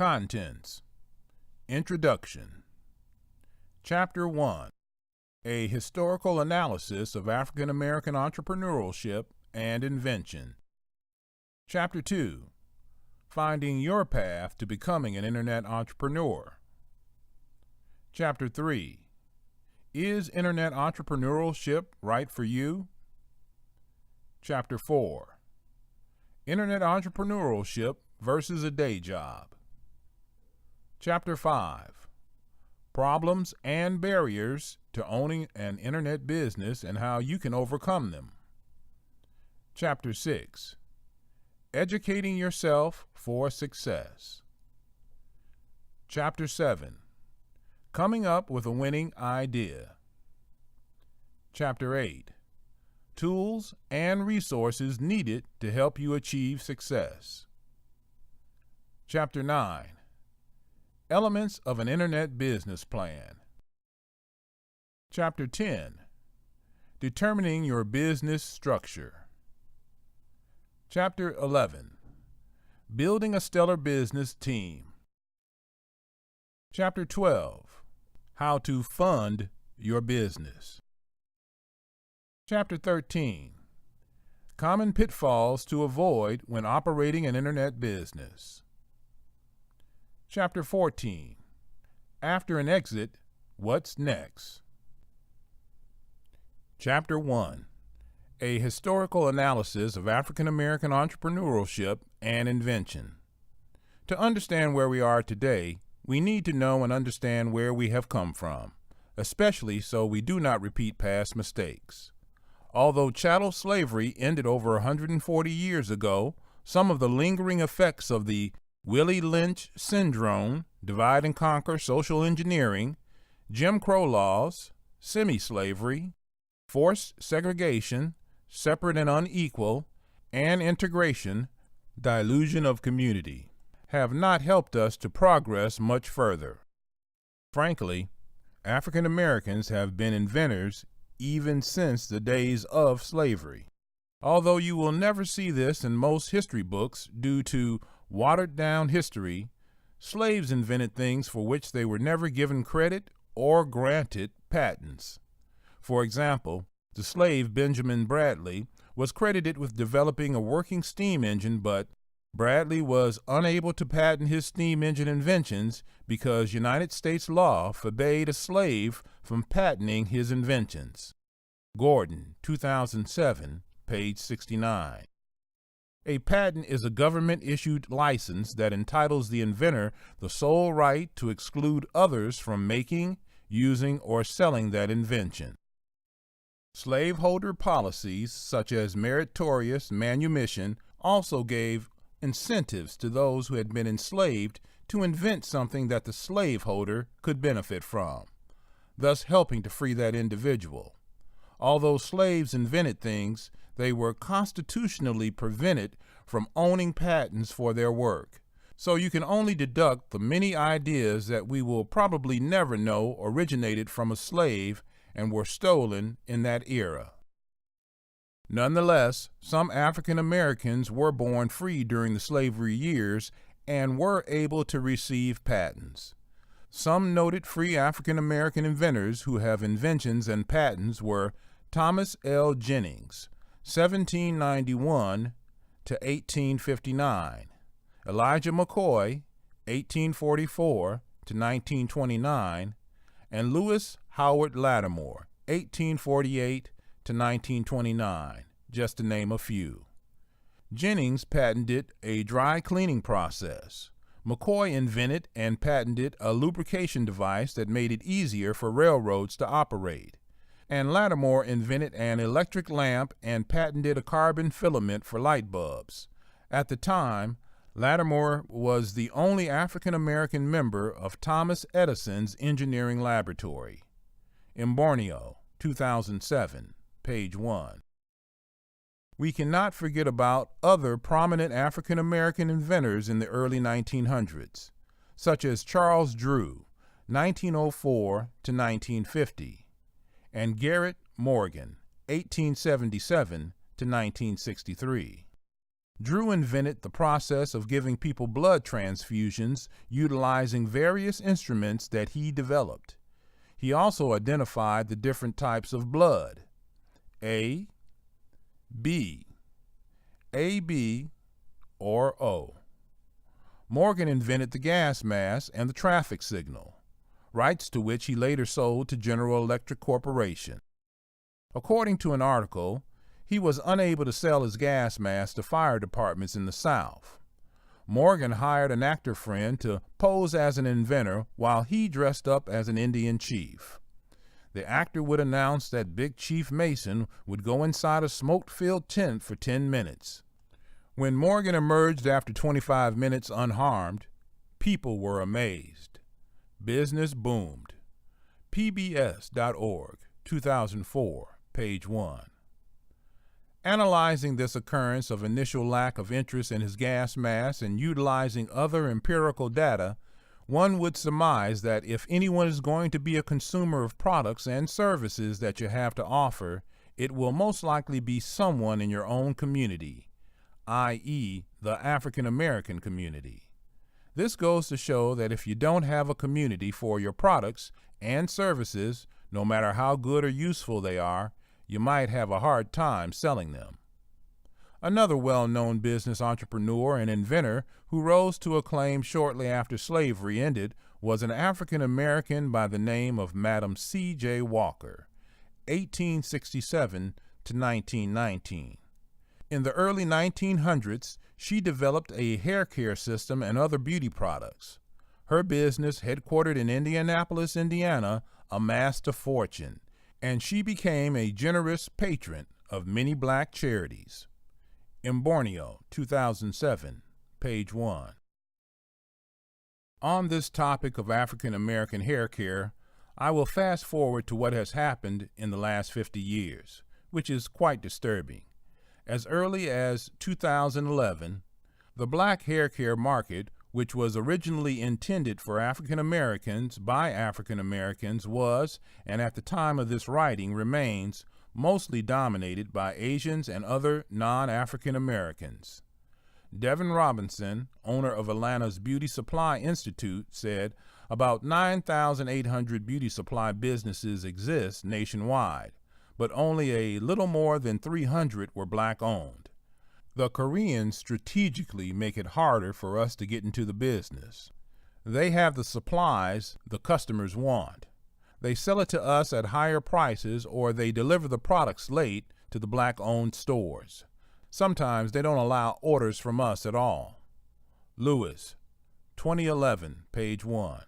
Contents. Introduction. Chapter 1. A historical analysis of African American entrepreneurship and invention. Chapter 2. Finding your path to becoming an internet entrepreneur. Chapter 3. Is internet entrepreneurship right for you? Chapter 4. Internet entrepreneurship versus a day job. Chapter 5. Problems and barriers to owning an internet business and how you can overcome them. Chapter 6. Educating yourself for success. Chapter 7. Coming up with a winning idea. Chapter 8. Tools and resources needed to help you achieve success. Chapter 9. Elements of an internet business plan. Chapter 10. Determining your business structure. Chapter 11. Building a stellar business team. Chapter 12. How to fund your business. Chapter 13. Common pitfalls to avoid when operating an internet business. Chapter 14. After an exit, what's next? Chapter 1. A historical analysis of African American entrepreneurship and invention. To understand where we are today, we need to know and understand where we have come from, especially so we do not repeat past mistakes. Although chattel slavery ended over 140 years ago, some of the lingering effects of the Willie Lynch syndrome, divide and conquer social engineering, Jim Crow laws, semi-slavery, forced segregation, separate and unequal, and integration, dilution of community, have not helped us to progress much further. Frankly, African Americans have been inventors even since the days of slavery. Although you will never see this in most history books due to watered-down history, slaves invented things for which they were never given credit or granted patents. For example, the slave Benjamin Bradley was credited with developing a working steam engine, but Bradley was unable to patent his steam engine inventions because United States law forbade a slave from patenting his inventions. Gordon, 2007, page 69. A patent is a government-issued license that entitles the inventor the sole right to exclude others from making, using, or selling that invention. Slaveholder policies, such as meritorious manumission, also gave incentives to those who had been enslaved to invent something that the slaveholder could benefit from, thus helping to free that individual. Although slaves invented things, they were constitutionally prevented from owning patents for their work. So you can only deduct the many ideas that we will probably never know originated from a slave and were stolen in that era. Nonetheless, some African Americans were born free during the slavery years and were able to receive patents. Some noted free African American inventors who have inventions and patents were Thomas L. Jennings, 1791 to 1859, Elijah McCoy, 1844 to 1929, and Lewis Howard Lattimore, 1848 to 1929, just to name a few. Jennings patented a dry cleaning process. McCoy invented and patented a lubrication device that made it easier for railroads to operate. And Lattimore invented an electric lamp and patented a carbon filament for light bulbs. At the time, Lattimore was the only African American member of Thomas Edison's engineering laboratory. Borneo, 2007, page 1. We cannot forget about other prominent African American inventors in the early 1900s, such as Charles Drew, 1904 to 1950, and Garrett Morgan, 1877 to 1963. Drew invented the process of giving people blood transfusions utilizing various instruments that he developed. He also identified the different types of blood: A, B, AB, or O. Morgan invented the gas mask and the traffic signal, rights to which he later sold to General Electric Corporation. According to an article, he was unable to sell his gas mask to fire departments in the South. Morgan hired an actor friend to pose as an inventor while he dressed up as an Indian chief. The actor would announce that Big Chief Mason would go inside a smoke-filled tent for 10 minutes. When Morgan emerged after 25 minutes unharmed, people were amazed. Business boomed. PBS.org, 2004, page 1. Analyzing this occurrence of initial lack of interest in his gas mask and utilizing other empirical data, one would surmise that if anyone is going to be a consumer of products and services that you have to offer, it will most likely be someone in your own community, i.e., the African American community. This goes to show that if you don't have a community for your products and services, no matter how good or useful they are, you might have a hard time selling them. Another well-known business entrepreneur and inventor who rose to acclaim shortly after slavery ended was an African American by the name of Madam C.J. Walker, 1867 to 1919. In the early 1900s, she developed a hair care system and other beauty products. Her business, headquartered in Indianapolis, Indiana, amassed a fortune, and she became a generous patron of many black charities. In Borneo, 2007, page 1. On this topic of African American hair care, I will fast forward to what has happened in the last 50 years, which is quite disturbing. As early as 2011, the black hair care market, which was originally intended for African Americans by African Americans, was, and at the time of this writing remains, mostly dominated by Asians and other non-African Americans. Devin Robinson, owner of Atlanta's Beauty Supply Institute, said about 9,800 beauty supply businesses exist nationwide, but only a little more than 300 were black-owned. The Koreans strategically make it harder for us to get into the business. They have the supplies the customers want. They sell it to us at higher prices, or they deliver the products late to the black-owned stores. Sometimes they don't allow orders from us at all. Lewis, 2011, page 1.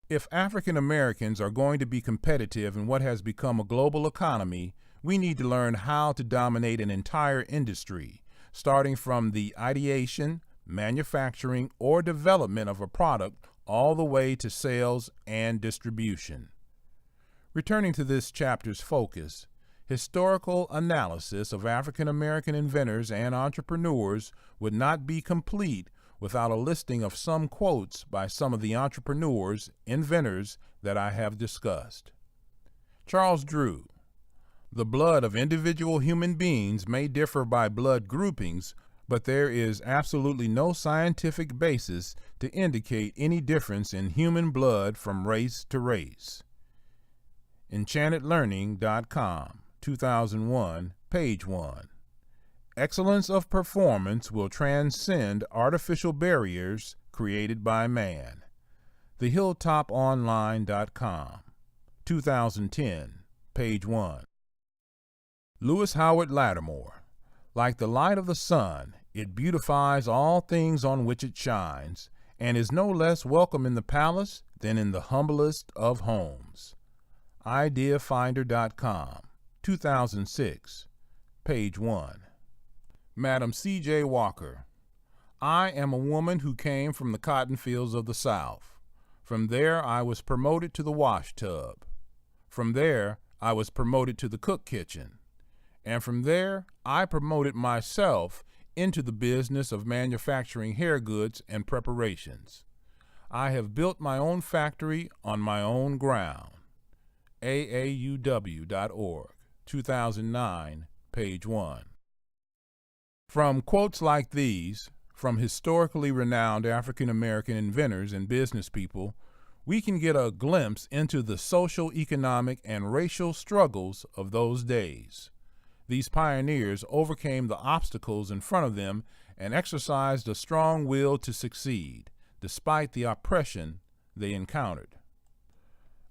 If African Americans are going to be competitive in what has become a global economy, we need to learn how to dominate an entire industry, starting from the ideation, manufacturing, or development of a product all the way to sales and distribution. Returning to this chapter's focus, historical analysis of African American inventors and entrepreneurs would not be complete without a listing of some quotes by some of the entrepreneurs, inventors that I have discussed. Charles Drew: the blood of individual human beings may differ by blood groupings, but there is absolutely no scientific basis to indicate any difference in human blood from race to race. EnchantedLearning.com, 2001, page 1. Excellence of performance will transcend artificial barriers created by man. TheHilltopOnline.com, 2010, page 1. Lewis Howard Lattimore: like the light of the sun, it beautifies all things on which it shines, and is no less welcome in the palace than in the humblest of homes. Ideafinder.com, 2006, page 1. Madam C.J. Walker: I am a woman who came from the cotton fields of the South. From there I was promoted to the wash tub. From there I was promoted to the cook kitchen. And from there I promoted myself into the business of manufacturing hair goods and preparations. I have built my own factory on my own ground. AAUW.org, 2009, page 1. From quotes like these, from historically renowned African American inventors and business people, we can get a glimpse into the social, economic, and racial struggles of those days. These pioneers overcame the obstacles in front of them and exercised a strong will to succeed, despite the oppression they encountered.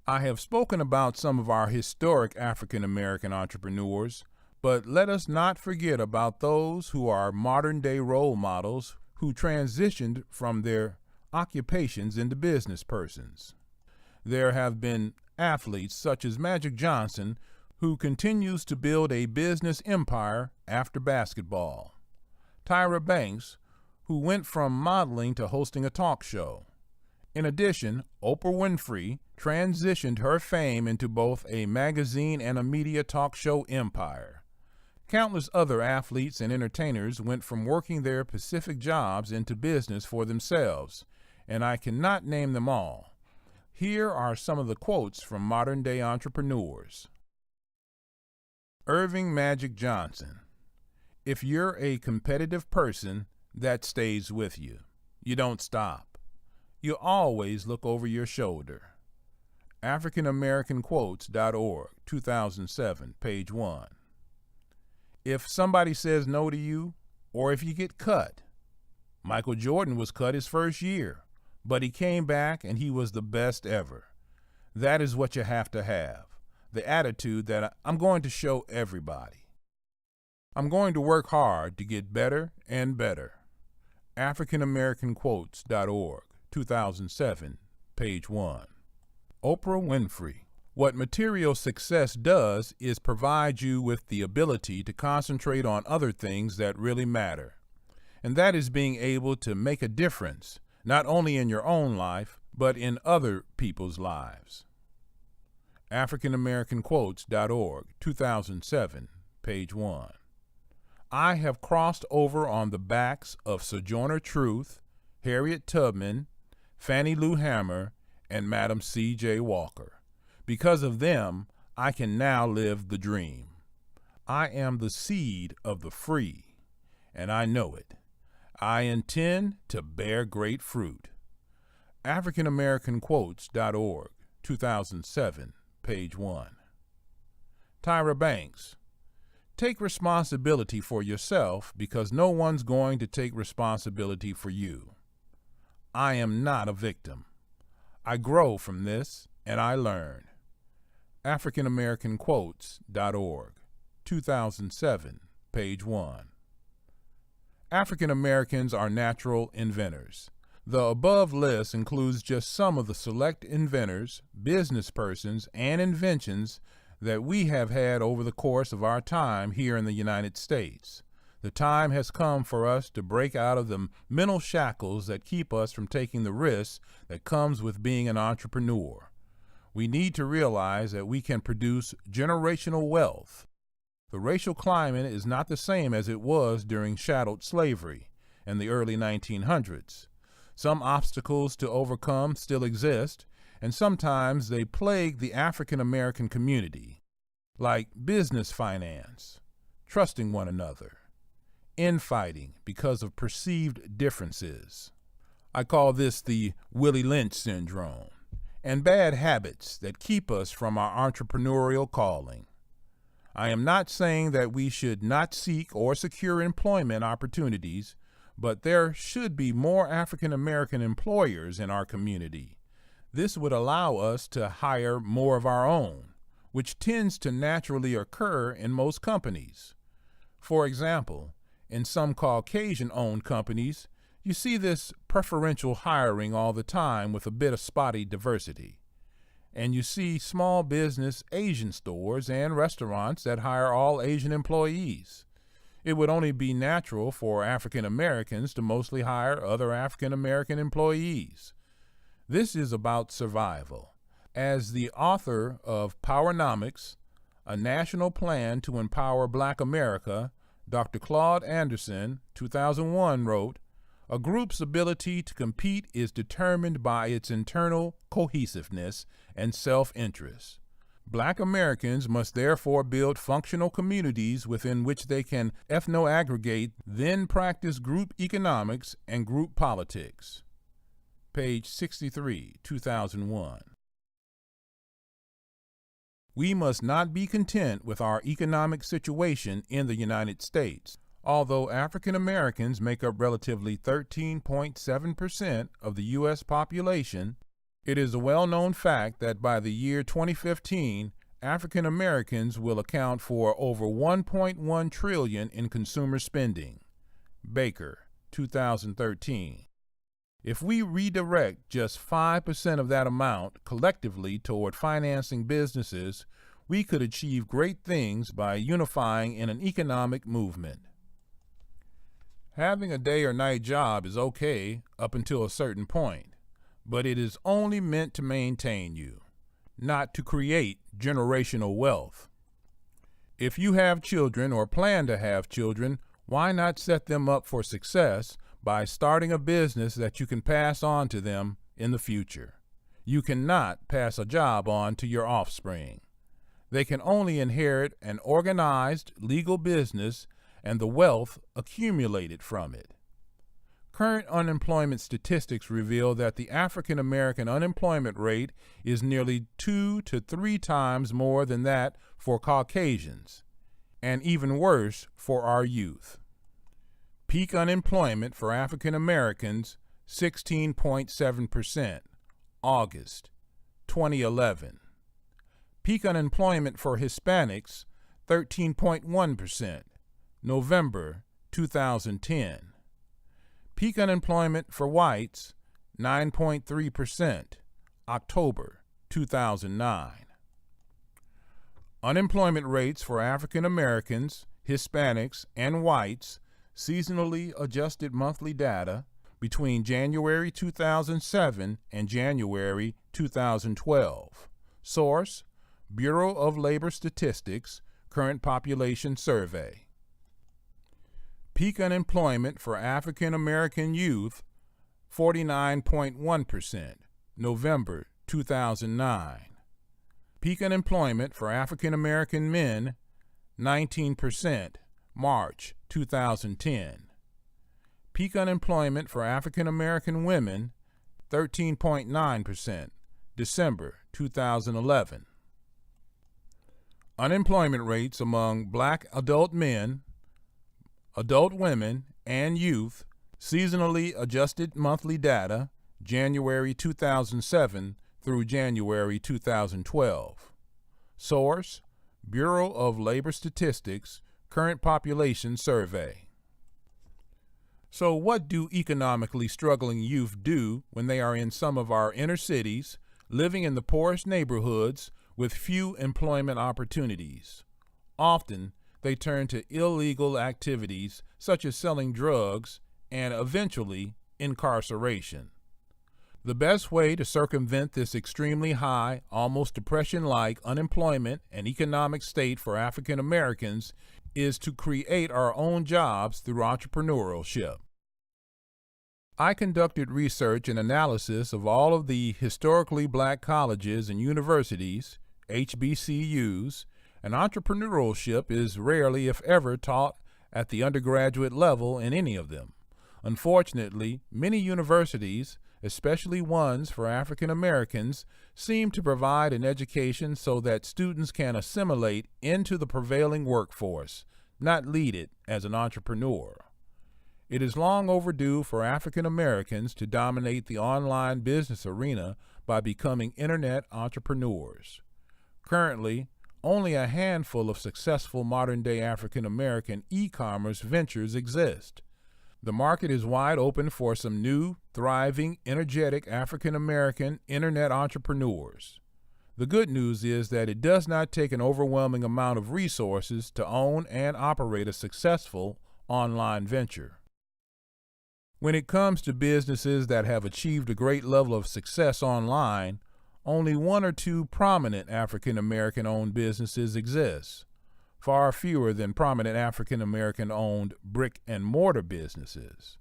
I have spoken about some of our historic African American entrepreneurs, but let us not forget about those who are modern-day role models who transitioned from their occupations into business persons. There have been athletes such as Magic Johnson, who continues to build a business empire after basketball. Tyra Banks, who went from modeling to hosting a talk show. In addition, Oprah Winfrey transitioned her fame into both a magazine and a media talk show empire. Countless other athletes and entertainers went from working their specific jobs into business for themselves, and I cannot name them all. Here are some of the quotes from modern-day entrepreneurs. Irving Magic Johnson: "If you're a competitive person, that stays with you. You don't stop. You always look over your shoulder." AfricanAmericanQuotes.org, 2007, page 1. "If somebody says no to you, or if you get cut." Michael Jordan was cut his first year, but he came back and he was the best ever. That is what you have to have. The attitude that I'm going to show everybody. I'm going to work hard to get better and better. AfricanAmericanQuotes.org, 2007, page 1. Oprah Winfrey: "What material success does is provide you with the ability to concentrate on other things that really matter. And that is being able to make a difference, not only in your own life, but in other people's lives." AfricanAmericanQuotes.org, 2007, page 1. "I have crossed over on the backs of Sojourner Truth, Harriet Tubman, Fannie Lou Hamer, and Madam C.J. Walker. Because of them, I can now live the dream. I am the seed of the free, and I know it. I intend to bear great fruit." AfricanAmericanQuotes.org, 2007, page 1. Tyra Banks: "Take responsibility for yourself because no one's going to take responsibility for you. I am not a victim. I grow from this and I learn." AfricanAmericanQuotes.org, 2007, page 1. African Americans are natural inventors. The above list includes just some of the select inventors, business persons, and inventions that we have had over the course of our time here in the United States. The time has come for us to break out of the mental shackles that keep us from taking the risks that comes with being an entrepreneur. We need to realize that we can produce generational wealth. The racial climate is not the same as it was during chattel slavery in the early 1900s. Some obstacles to overcome still exist, and sometimes they plague the African American community, like business finance, trusting one another, infighting because of perceived differences. I call this the Willie Lynch syndrome, and bad habits that keep us from our entrepreneurial calling. I am not saying that we should not seek or secure employment opportunities, but there should be more African American employers in our community. This would allow us to hire more of our own, which tends to naturally occur in most companies. For example, in some Caucasian-owned companies, you see this preferential hiring all the time with a bit of spotty diversity. And you see small business Asian stores and restaurants that hire all Asian employees. It would only be natural for African Americans to mostly hire other African American employees. This is about survival. As the author of Powernomics, A National Plan to Empower Black America, Dr. Claude Anderson, 2001, wrote, "A group's ability to compete is determined by its internal cohesiveness and self-interest. Black Americans must therefore build functional communities within which they can ethno-aggregate, then practice group economics and group politics. Page 63, 2001. We must not be content with our economic situation in the United States. Although African Americans make up relatively 13.7% of the U.S. population, it is a well-known fact that by the year 2015, African Americans will account for over $1.1 trillion in consumer spending. Baker, 2013. If we redirect just 5% of that amount collectively toward financing businesses, we could achieve great things by unifying in an economic movement. Having a day or night job is okay up until a certain point, but it is only meant to maintain you, not to create generational wealth. If you have children or plan to have children, why not set them up for success by starting a business that you can pass on to them in the future? You cannot pass a job on to your offspring. They can only inherit an organized legal business and the wealth accumulated from it. Current unemployment statistics reveal that the African American unemployment rate is nearly 2 to 3 times more than that for Caucasians, and even worse for our youth. Peak unemployment for African Americans, 16.7%, August 2011. Peak unemployment for Hispanics, 13.1%, November 2010. Peak unemployment for whites, 9.3%, October 2009. Unemployment rates for African Americans, Hispanics, and whites, seasonally adjusted monthly data between January 2007 and January 2012. Source: Bureau of Labor Statistics, Current Population Survey. Peak unemployment for African American youth, 49.1%, November 2009. Peak unemployment for African American men, 19%, March 2010. Peak unemployment for African American women, 13.9%, December 2011. Unemployment rates among black adult men, adult women, and youth, seasonally adjusted monthly data, January 2007 through January 2012. Source: Bureau of Labor Statistics, Current Population Survey. So what do economically struggling youth do when they are in some of our inner cities, living in the poorest neighborhoods with few employment opportunities? Often, they turn to illegal activities such as selling drugs and eventually incarceration. The best way to circumvent this extremely high, almost depression-like unemployment and economic state for African Americans is to create our own jobs through entrepreneurship. I conducted research and analysis of all of the historically black colleges and universities, HBCUs, and entrepreneurship is rarely, if ever, taught at the undergraduate level in any of them. Unfortunately, many universities, especially ones for African Americans, seem to provide an education so that students can assimilate into the prevailing workforce, not lead it as an entrepreneur. It is long overdue for African Americans to dominate the online business arena by becoming internet entrepreneurs. Currently, only a handful of successful modern-day African American e-commerce ventures exist. The market is wide open for some new, thriving, energetic African American internet entrepreneurs. The good news is that it does not take an overwhelming amount of resources to own and operate a successful online venture. When it comes to businesses that have achieved a great level of success online, only 1 or 2 prominent African American owned businesses exist, far fewer than prominent African American owned brick and mortar businesses.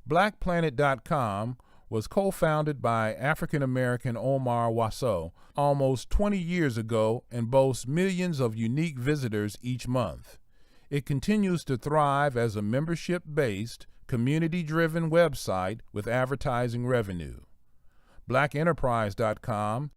BlackPlanet.com, was co-founded by African-American Omar Wasso almost 20 years ago and boasts millions of unique visitors each month. It continues to thrive as a membership-based, community-driven website with advertising revenue. BlackEnterprise.com